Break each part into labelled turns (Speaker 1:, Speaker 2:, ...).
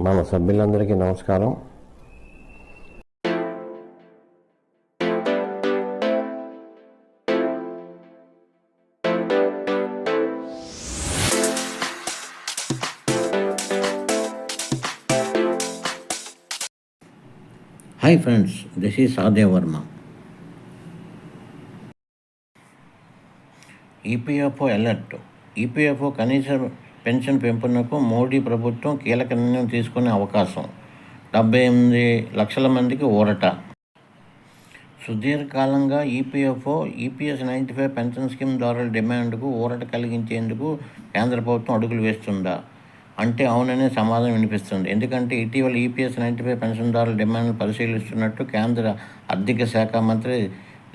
Speaker 1: మన సభ్యులందరికీ నమస్కారం.
Speaker 2: Hi friends, this is Sadhya Verma. EPFO alert. EPFO కనీస పెన్షన్ పెంపునకు మోడీ ప్రభుత్వం కీలక నిర్ణయం తీసుకునే అవకాశం. 78 లక్షల మందికి ఊరట. సుదీర్ఘకాలంగా ఈపీఎఫ్ఓ, ఈపీఎస్ 95 పెన్షన్ స్కీమ్ దారుల డిమాండ్కు ఊరట కలిగించేందుకు కేంద్ర ప్రభుత్వం అడుగులు వేస్తుందా అంటే అవుననే సమాధానం వినిపిస్తుంది. ఎందుకంటే ఇటీవల ఈపీఎస్ 95 పెన్షన్దారుల డిమాండ్ను పరిశీలిస్తున్నట్టు కేంద్ర ఆర్థిక శాఖ మంత్రి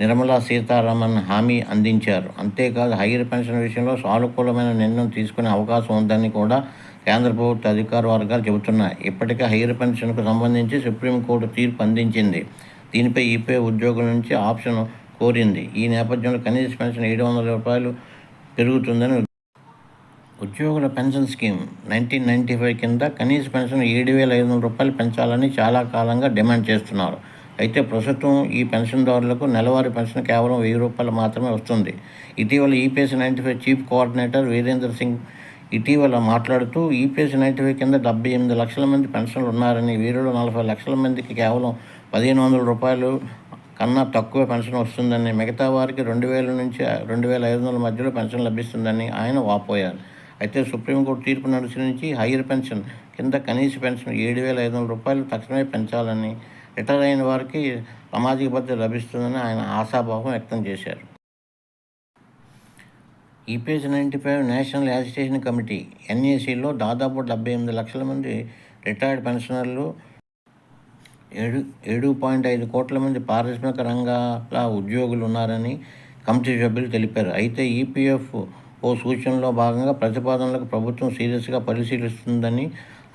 Speaker 2: నిర్మలా సీతారామన్ హామీ అందించారు. అంతేకాదు హైయర్ పెన్షన్ విషయంలో సానుకూలమైన నిర్ణయం తీసుకునే అవకాశం ఉందని కూడా కేంద్ర ప్రభుత్వ అధికార వర్గాలు చెబుతున్నాయి. ఇప్పటికే హైయర్ పెన్షన్కు సంబంధించి సుప్రీంకోర్టు తీర్పు అందించింది. దీనిపై ఈపీఎఫ్ ఉద్యోగుల నుంచి ఆప్షన్ కోరింది. ఈ నేపథ్యంలో కనీస పెన్షన్ 700 రూపాయలు పెరుగుతుందని ఉద్యోగుల పెన్షన్ స్కీమ్ 1995 కింద కనీస పెన్షన్ 7,500 రూపాయలు పెంచాలని చాలా కాలంగా డిమాండ్ చేస్తున్నారు. అయితే ప్రస్తుతం ఈ పెన్షన్దారులకు నెలవారీ పెన్షన్ కేవలం 1,000 రూపాయలు మాత్రమే వస్తుంది. ఇటీవల EPS 95 chief coordinator Virendra Singh ఇటీవల మాట్లాడుతూ ఈపీఎస్ 95 కింద 78 లక్షల మంది పెన్షన్లు ఉన్నారని, వీరిలో 40 లక్షల మందికి కేవలం 1,500 రూపాయలు కన్నా తక్కువ పెన్షన్ వస్తుందని, మిగతా వారికి 2,000 నుంచి 2,500 మధ్యలో పెన్షన్ లభిస్తుందని ఆయన వాపోయారు. అయితే సుప్రీంకోర్టు తీర్పును అనుసరించి హైయర్ పెన్షన్ కింద కనీస పెన్షన్ 7,500 రూపాయలు తక్షణమే పెంచాలని, రిటైర్ అయిన వారికి సామాజిక భద్రత లభిస్తుందని ఆయన ఆశాభావం వ్యక్తం చేశారు. ఈపీఎస్ 95 నేషనల్ యాజిటేషన్ కమిటీ ఎన్ఏసీలో దాదాపు 78 లక్షల మంది రిటైర్డ్ పెన్షనర్లు, 7.5 కోట్ల మంది పారిశ్రామిక రంగాల ఉద్యోగులు ఉన్నారని కమిటీ సభ్యులు తెలిపారు. అయితే ఈపీఎఫ్ సూచనలో భాగంగా ప్రతిపాదనలకు ప్రభుత్వం సీరియస్గా పరిశీలిస్తుందని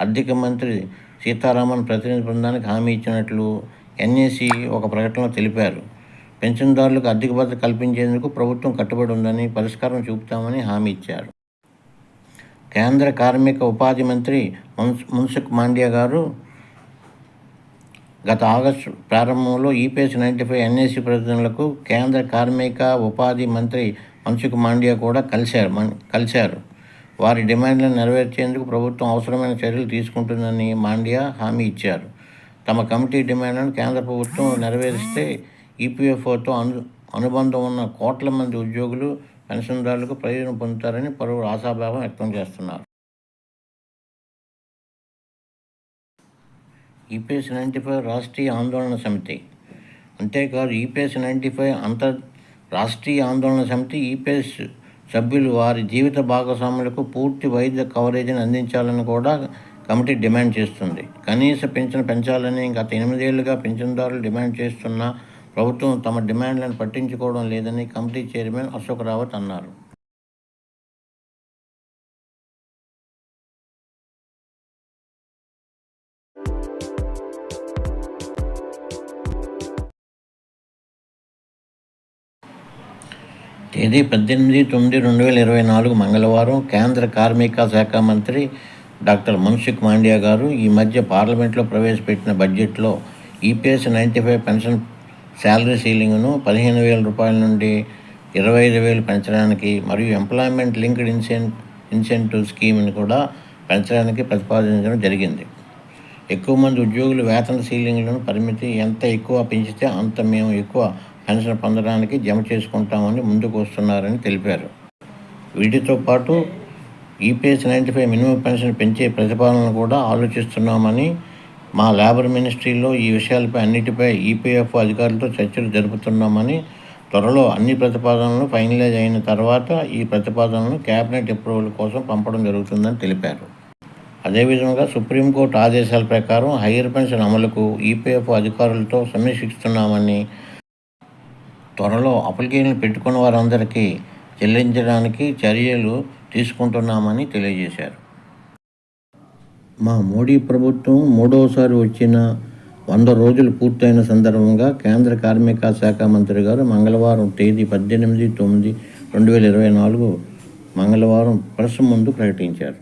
Speaker 2: ఆర్థిక మంత్రి సీతారామన్ ప్రతినిధి బృందానికి హామీ ఇచ్చినట్లు ఎన్ఏసీ ఒక ప్రకటనలో తెలిపారు. పెన్షన్దారులకు ఆర్థిక భద్రత కల్పించేందుకు ప్రభుత్వం కట్టుబడి ఉందని, పరిష్కారం చూపుతామని హామీ ఇచ్చారు. కేంద్ర కార్మిక ఉపాధి మంత్రి మన్సుఖ్ మాండవియా గారు గత ఆగస్టు ప్రారంభంలో ఈపీఎస్ 95 ఎన్ఏసీ ప్రతినిధులకు కేంద్ర కార్మిక ఉపాధి మంత్రి మన్సుఖ్ మాండవియా కూడా కలిశారు. వారి డిమాండ్లను నెరవేర్చేందుకు ప్రభుత్వం అవసరమైన చర్యలు తీసుకుంటుందని మాండవియా హామీ ఇచ్చారు. తమ కమిటీ డిమాండ్లను కేంద్ర ప్రభుత్వం నెరవేరిస్తే ఈపీఎఫ్ఓతో అనుబంధం ఉన్న కోట్ల మంది ఉద్యోగులు, పెన్షన్దారులకు ప్రయోజనం పొందుతారని పలువురు ఆశాభావం వ్యక్తం చేస్తున్నారు. ఈపీఎస్ 95 రాష్ట్రీయ ఆందోళన సమితి. అంతేకాదు ఈపీఎస్ 95 రాష్ట్రీయ ఆందోళన సమితి ఈపీఎస్ సభ్యులు వారి జీవిత భాగస్వాములకు పూర్తి వైద్య కవరేజీని అందించాలని కూడా కమిటీ డిమాండ్ చేస్తుంది. కనీస పెన్షన్ పెంచాలని గత 8 ఏళ్లుగా పెన్షన్దారులు డిమాండ్ చేస్తున్నా ప్రభుత్వం తమ డిమాండ్లను పట్టించుకోవడం లేదని కమిటీ చైర్మన్ అశోక్ రావత్ అన్నారు. తేదీ 18/9/2024 మంగళవారం కేంద్ర కార్మిక శాఖ మంత్రి డాక్టర్ మన్సుఖ్ మాండవియా గారు ఈ మధ్య పార్లమెంట్లో ప్రవేశపెట్టిన బడ్జెట్లో ఈపీఎస్ 95 పెన్షన్ శాలరీ సీలింగ్ను 15,000 రూపాయల నుండి 25,000 పెంచడానికి మరియు ఎంప్లాయ్మెంట్ లింక్డ్ ఇన్సెంటివ్ స్కీమ్ని కూడా పెంచడానికి ప్రతిపాదించడం జరిగింది. ఎక్కువ మంది ఉద్యోగులు వేతన సీలింగ్లను పరిమితి ఎంత ఎక్కువ పెంచితే అంత మేము ఎక్కువ పెన్షన్ పొందడానికి జమ చేసుకుంటామని ముందుకు వస్తున్నారని తెలిపారు. వీటితో పాటు ఈపీఎస్ 95 మినిమం పెన్షన్ పెంచే ప్రతిపాదనలు కూడా ఆలోచిస్తున్నామని, మా లేబర్ మినిస్ట్రీలో ఈ విషయాలపై అన్నిటిపై ఈపీఎఫ్ అధికారులతో చర్చలు జరుపుతున్నామని, త్వరలో అన్ని ప్రతిపాదనలు ఫైనలైజ్ అయిన తర్వాత ఈ ప్రతిపాదనలను కేబినెట్ అప్రూవల్ కోసం పంపడం జరుగుతుందని తెలిపారు. అదేవిధంగా సుప్రీంకోర్టు ఆదేశాల ప్రకారం హైయర్ పెన్షన్ అమలుకు ఈపీఎఫ్ అధికారులతో సమీక్షిస్తున్నామని, త్వరలో అప్లికేషన్లు పెట్టుకున్న వారందరికీ చెల్లించడానికి చర్యలు తీసుకుంటున్నామని తెలియజేశారు. మా మోడీ ప్రభుత్వం మూడవసారి వచ్చిన 100 రోజులు పూర్తయిన సందర్భంగా కేంద్ర కార్మిక శాఖ మంత్రి గారు మంగళవారం తేదీ 18/9/2024 మంగళవారం ప్రెస్ ముందు ప్రకటించారు.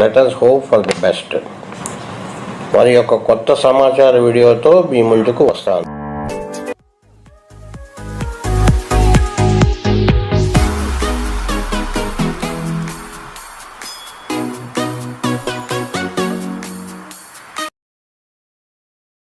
Speaker 1: Let us hope for the best. మరి యొక్క కొత్త సమాచార వీడియోతో మీ ముందుకు వస్తాను.